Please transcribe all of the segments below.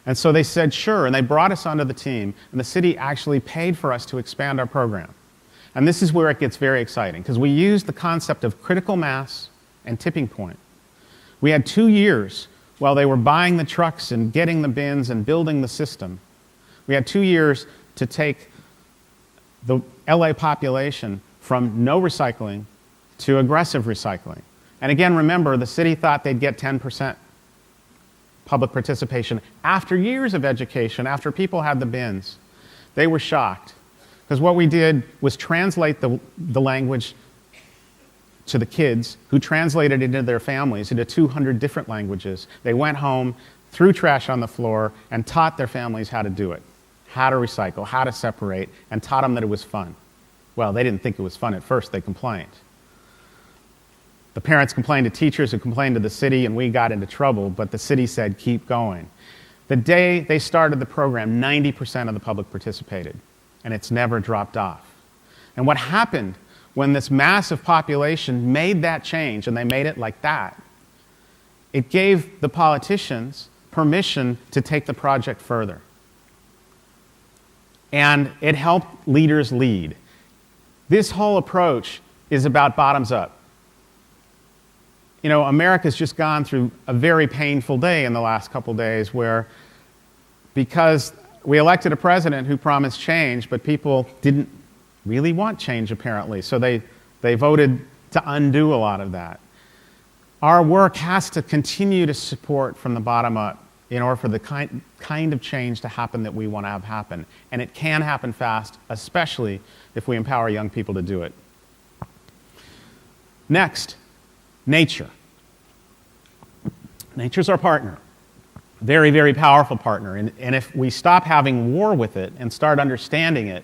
And so they said, sure, and they brought us onto the team, and the city actually paid for us to expand our program. And this is where it gets very exciting, because we used the concept of critical mass and tipping point. We had 2 years while they were buying the trucks and getting the bins and building the system. We had 2 years to take the LA population from no recycling to aggressive recycling. And again, remember, the city thought they'd get 10% public participation after years of education, after people had the bins. They were shocked, because what we did was translate the language to the kids, who translated it into their families into 200 different languages. They went home, threw trash on the floor, and taught their families how to do it, how to recycle, how to separate, and taught them that it was fun. Well, they didn't think it was fun at first. They complained. The parents complained to teachers, who complained to the city, and we got into trouble, but the city said, keep going. The day they started the program, 90% of the public participated, and it's never dropped off. And what happened when this massive population made that change, and they made it like that, it gave the politicians permission to take the project further. And it helped leaders lead. This whole approach is about bottoms up. You know, America's just gone through a very painful day in the last couple days where, because we elected a president who promised change, but people didn't really want change, apparently. So they voted to undo a lot of that. Our work has to continue to support from the bottom up in order for the kind of change to happen that we want to have happen. And it can happen fast, especially if we empower young people to do it. Next, nature. Nature's our partner. Very, very powerful partner. And if we stop having war with it and start understanding it,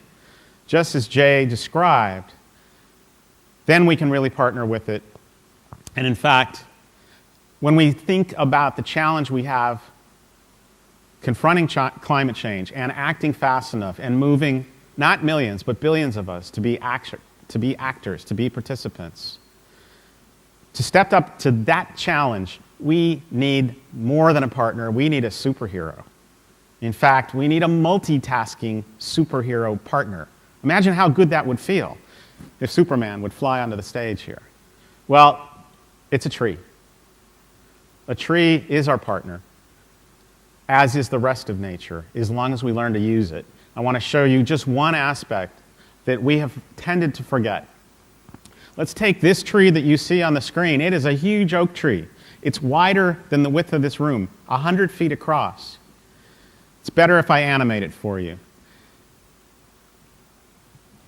just as Jay described, then we can really partner with it. And in fact, when we think about the challenge we have confronting climate change and acting fast enough and moving not millions but billions of us to be actors, to be participants, to step up to that challenge, we need more than a partner. We need a superhero. In fact, we need a multitasking superhero partner. Imagine how good that would feel if Superman would fly onto the stage here. Well, it's a tree. A tree is our partner, as is the rest of nature, as long as we learn to use it. I want to show you just one aspect that we have tended to forget. Let's take this tree that you see on the screen. It is a huge oak tree. It's wider than the width of this room, 100 feet across. It's better if I animate it for you.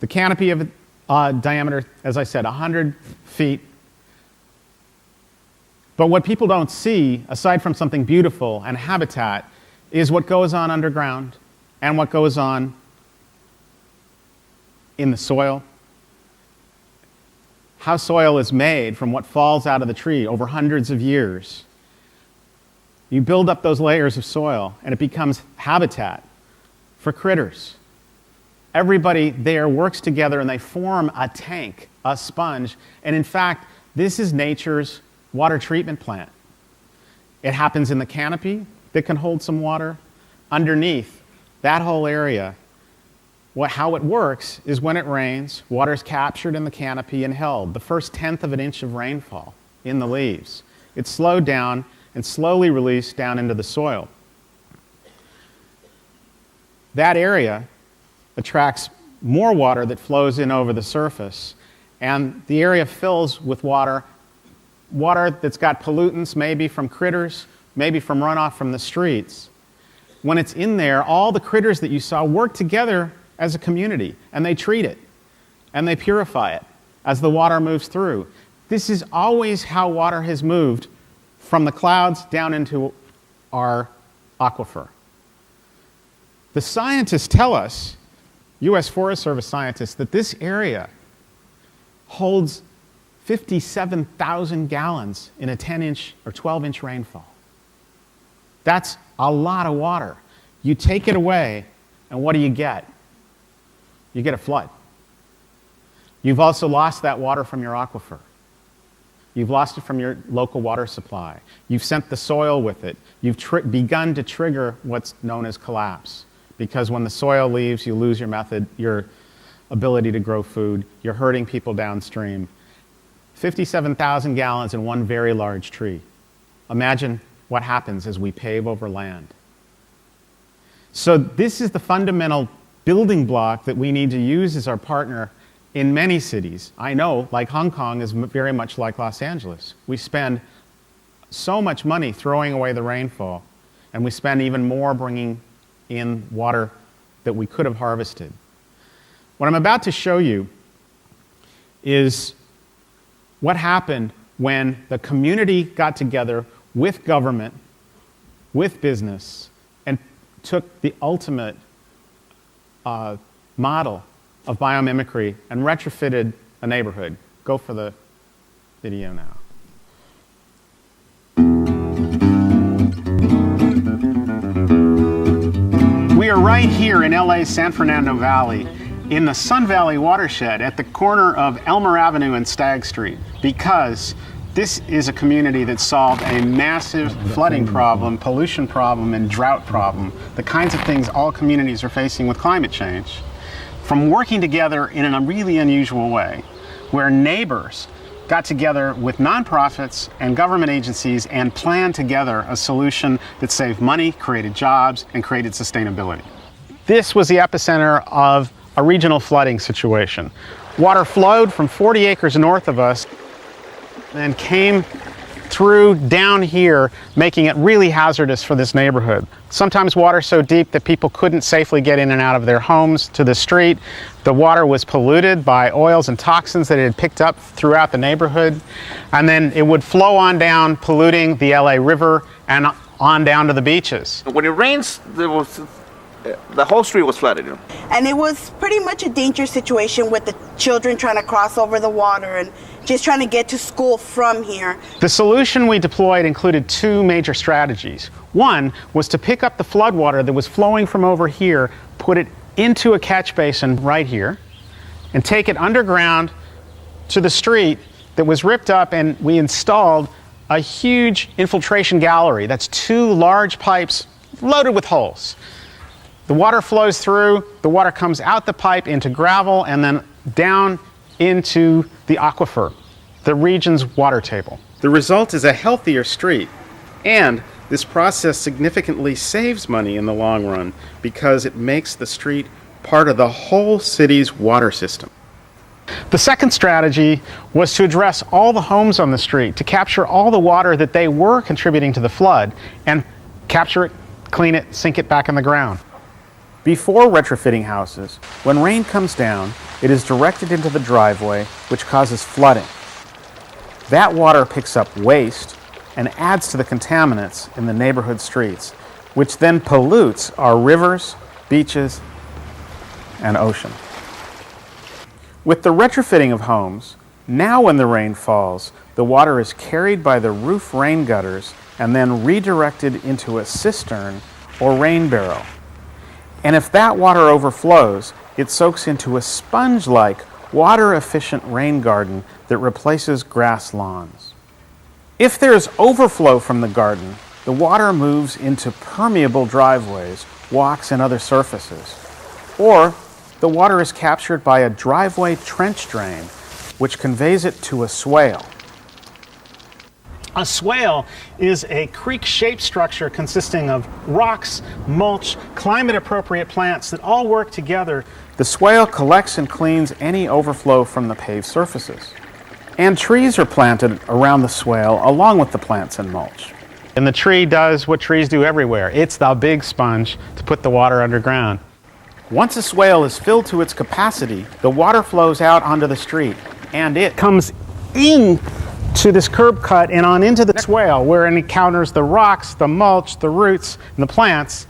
The canopy of diameter, as I said, 100 feet. But what people don't see, aside from something beautiful and habitat, is what goes on underground and what goes on in the soil. How soil is made from what falls out of the tree over hundreds of years. You build up those layers of soil, and it becomes habitat for critters. Everybody there works together, and they form a tank, a sponge. And in fact, this is nature's water treatment plant. It happens in the canopy that can hold some water. Underneath that whole area, how it works is when it rains, water is captured in the canopy and held. The first 1/10 of an inch of rainfall in the leaves. It's slowed down and slowly released down into the soil. That area attracts more water that flows in over the surface, and the area fills with water that's got pollutants, maybe from critters, maybe from runoff from the streets. When it's in there, all the critters that you saw work together as a community, and they treat it, and they purify it as the water moves through. This is always how water has moved from the clouds down into our aquifer. The scientists tell us, U.S. Forest Service scientists, that this area holds 57,000 gallons in a 10-inch or 12-inch rainfall. That's a lot of water. You take it away, and what do you get? You get a flood. You've also lost that water from your aquifer. You've lost it from your local water supply. You've sent the soil with it. You've begun to trigger what's known as collapse. Because when the soil leaves, you lose your ability to grow food. You're hurting people downstream. 57,000 gallons in one very large tree. Imagine what happens as we pave over land. So this is the fundamental building block that we need to use as our partner in many cities. I know, like Hong Kong is very much like Los Angeles. We spend so much money throwing away the rainfall, and we spend even more bringing in water that we could have harvested. What I'm about to show you is what happened when the community got together with government, with business, and took the ultimate model of biomimicry and retrofitted a neighborhood. Go for the video now. We are right here in LA's San Fernando Valley in the Sun Valley watershed at the corner of Elmer Avenue and Stagg Street, because this is a community that solved a massive flooding problem, pollution problem, and drought problem, the kinds of things all communities are facing with climate change, from working together in a really unusual way, where neighbors got together with nonprofits and government agencies and planned together a solution that saved money, created jobs, and created sustainability. This was the epicenter of a regional flooding situation. Water flowed from 40 acres north of us and came through down here, making it really hazardous for this neighborhood. Sometimes water so deep that people couldn't safely get in and out of their homes to the street. The water was polluted by oils and toxins that it had picked up throughout the neighborhood. And then it would flow on down, polluting the LA River and on down to the beaches. When it rains, the whole street was flooded. And it was pretty much a dangerous situation with the children trying to cross over the water and just trying to get to school from here. The solution we deployed included two major strategies. One was to pick up the floodwater that was flowing from over here, put it into a catch basin right here, and take it underground to the street that was ripped up, and we installed a huge infiltration gallery. That's two large pipes loaded with holes. The water flows through, the water comes out the pipe into gravel and then down into the aquifer, the region's water table. The result is a healthier street, and this process significantly saves money in the long run because it makes the street part of the whole city's water system. The second strategy was to address all the homes on the street, to capture all the water that they were contributing to the flood and capture it, clean it, sink it back in the ground. Before retrofitting houses, when rain comes down, it is directed into the driveway, which causes flooding. That water picks up waste and adds to the contaminants in the neighborhood streets, which then pollutes our rivers, beaches, and ocean. With the retrofitting of homes, now when the rain falls, the water is carried by the roof rain gutters and then redirected into a cistern or rain barrel. And if that water overflows, it soaks into a sponge-like, water-efficient rain garden that replaces grass lawns. If there is overflow from the garden, the water moves into permeable driveways, walks, and other surfaces. Or the water is captured by a driveway trench drain, which conveys it to a swale. A swale is a creek-shaped structure consisting of rocks, mulch, climate-appropriate plants that all work together. The swale collects and cleans any overflow from the paved surfaces. And trees are planted around the swale along with the plants and mulch. And the tree does what trees do everywhere. It's the big sponge to put the water underground. Once a swale is filled to its capacity, the water flows out onto the street, and it comes in to this curb cut and on into the swale, where it encounters the rocks, the mulch, the roots, and the plants,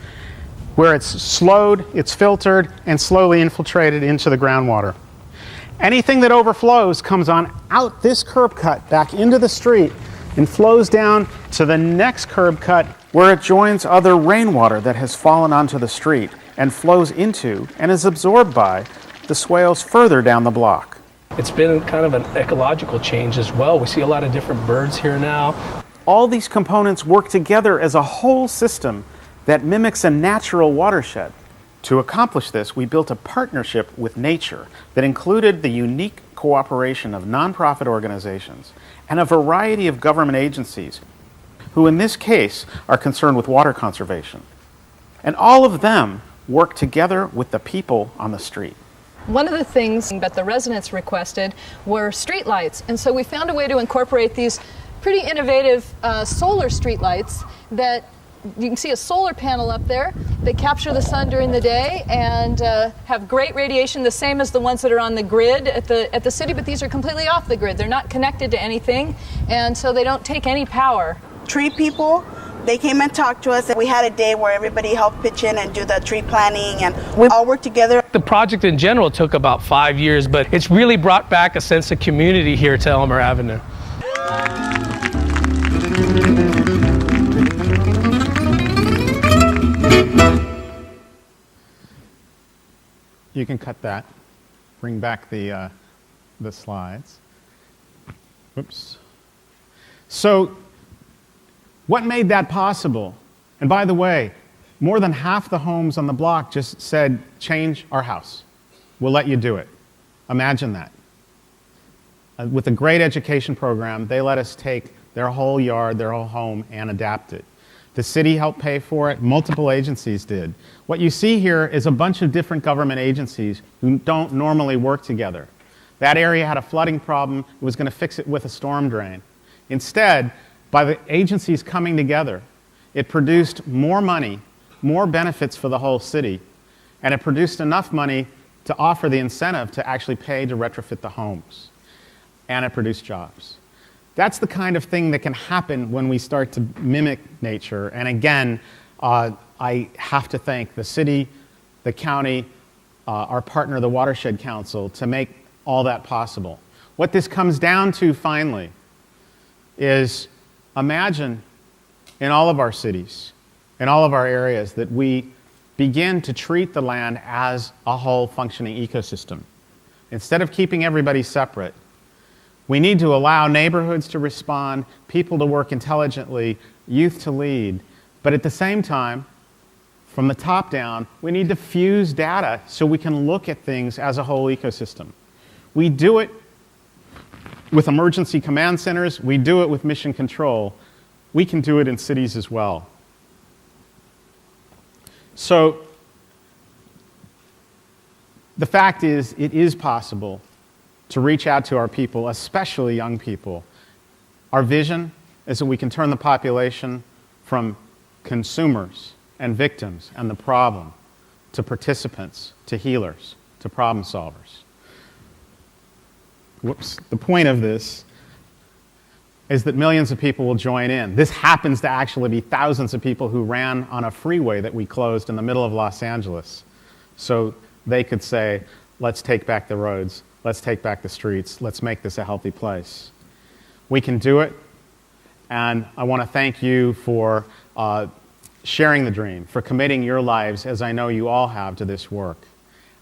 where it's slowed, it's filtered, and slowly infiltrated into the groundwater. Anything that overflows comes on out this curb cut back into the street and flows down to the next curb cut, where it joins other rainwater that has fallen onto the street and flows into and is absorbed by the swales further down the block. It's been kind of an ecological change as well. We see a lot of different birds here now. All these components work together as a whole system that mimics a natural watershed. To accomplish this, we built a partnership with nature that included the unique cooperation of nonprofit organizations and a variety of government agencies, who in this case are concerned with water conservation. And all of them work together with the people on the street. One of the things that the residents requested were streetlights, and so we found a way to incorporate these pretty innovative solar streetlights that you can see a solar panel up there. They capture the sun during the day and have great radiation, the same as the ones that are on the grid at the city, but these are completely off the grid. They're not connected to anything, and so they don't take any power. Tree people, they came and talked to us, and we had a day where everybody helped pitch in and do the tree planting, and we all worked together. The project in general took about 5 years, but it's really brought back a sense of community here to Elmer Avenue. You can cut that. Bring back the slides. Whoops. So, what made that possible? And by the way, more than half the homes on the block just said, change our house. We'll let you do it. Imagine that. With a great education program, they let us take their whole yard, their whole home, and adapt it. The city helped pay for it. Multiple agencies did. What you see here is a bunch of different government agencies who don't normally work together. That area had a flooding problem. It was going to fix it with a storm drain. Instead, by the agencies coming together, it produced more money, more benefits for the whole city, and it produced enough money to offer the incentive to actually pay to retrofit the homes. And it produced jobs. That's the kind of thing that can happen when we start to mimic nature. And again, I have to thank the city, the county, our partner, the Watershed Council, to make all that possible. What this comes down to finally is imagine in all of our cities, in all of our areas, that we begin to treat the land as a whole functioning ecosystem. Instead of keeping everybody separate, we need to allow neighborhoods to respond, people to work intelligently, youth to lead. But at the same time, from the top down, we need to fuse data so we can look at things as a whole ecosystem. We do it with emergency command centers. We do it with mission control. We can do it in cities as well. So the fact is, it is possible to reach out to our people, especially young people. Our vision is that we can turn the population from consumers and victims and the problem to participants, to healers, to problem solvers. Whoops. The point of this is that millions of people will join in. This happens to actually be thousands of people who ran on a freeway that we closed in the middle of Los Angeles. So they could say, let's take back the roads. Let's take back the streets. Let's make this a healthy place. We can do it, and I want to thank you for sharing the dream, for committing your lives, as I know you all have, to this work.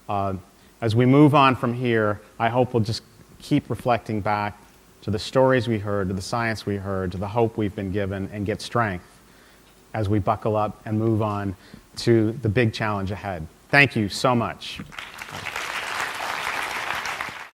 As we move on from here, I hope we'll just keep reflecting back to the stories we heard, to the science we heard, to the hope we've been given, and get strength as we buckle up and move on to the big challenge ahead. Thank you so much.